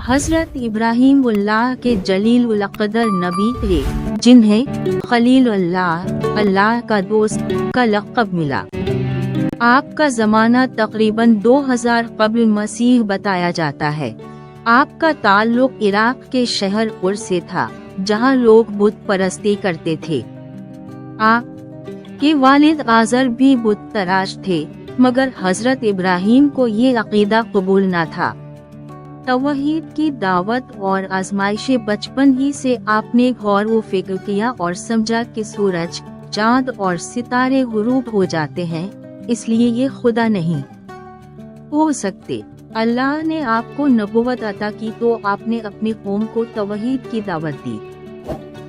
हज़रत इब्राहीम अल्लाह के जलील उल क़दर नबी थे, जिन्हें खलील अल्लाह का दोस्त का लक़ब मिला। आपका ज़माना तकरीबन 2000 क़ब्ल मसीह बताया जाता है। आपका ताल्लुक़ इराक़ के शहर उर से था, जहाँ लोग बुत परस्ती करते थे। आपके वालिद आज़र भी बुत तराश थे, मगर हज़रत इब्राहीम को ये अक़ीदा कबूल न था। तौहीद की दावत और आजमाइशें बचपन ही से आपने गौर व फिक्र किया और समझा कि सूरज, चाँद और सितारे गुरूब हो जाते हैं, इसलिए ये खुदा नहीं हो सकते। अल्लाह ने आपको नबुवत अता की तो आपने अपनी कौम को तौहीद की दावत दी।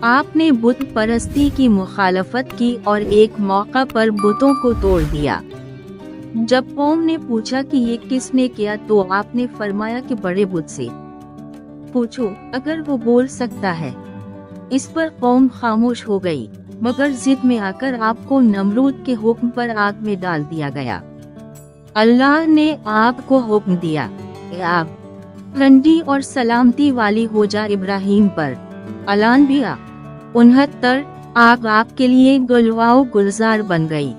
आपने बुत परस्ती की मुखालफत की और एक मौका पर बुतों को तोड़ दिया। जब कौम ने पूछा कि ये किसने किया, तो आपने फरमाया कि बड़े बुत से पूछो, अगर वो बोल सकता है। इस पर कौम खामोश हो गई, मगर जिद में आकर आपको नमरूद के हुक्म पर आग में डाल दिया गया। अल्लाह ने आपको हुक्म दिया, आप रंडी और सलामती वाली हो जा इब्राहीम पर। अल-अनबिया 69। आग आपके लिए गुलवाओ गुलजार बन गई।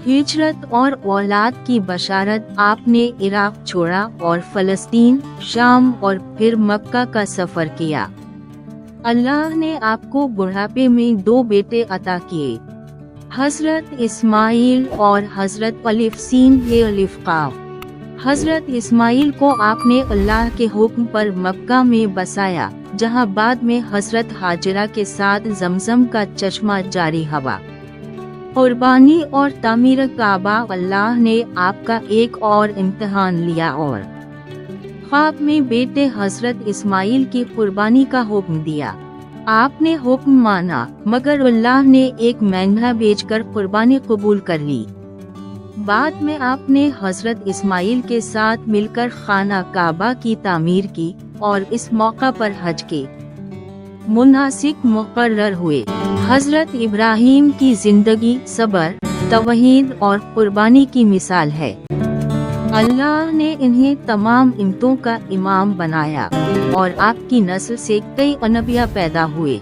हिजरत और औलाद की बशारत। आपने इराक छोड़ा और फ़लस्तीन, शाम और फिर मक्का का सफ़र किया। अल्लाह ने आपको बुढ़ापे में 2 बेटे अता किए, हज़रत इस्माइल और हज़रत अलिफ़सीन ये अलिफ़क़ाफ़। हज़रत इस्माइल को आपने अल्लाह के हुक्म पर मक्का में बसाया, जहां बाद में हज़रत हाजरा के साथ ज़मज़म का चश्मा जारी हवा। कुर्बानी और तामीर काबा। अल्लाह ने आपका एक और इम्तिहान लिया और ख्वाब में बेटे हज़रत इस्माइल की कुर्बानी का हुक्म दिया। आपने हुक्म माना, मगर अल्लाह ने एक मेंढा बेचकर कुर्बानी कबूल कर ली। बाद में आपने हज़रत इस्माइल के साथ मिलकर खाना काबा की तामीर की और इस मौका पर हज के मुनासिक मुकर्रर हुए। हज़रत इब्राहीम की जिंदगी सब्र, तौहीद और कुर्बानी की मिसाल है। अल्लाह ने इन्हें तमाम इम्मतों का इमाम बनाया और आपकी नस्ल से कई अनबिया पैदा हुए।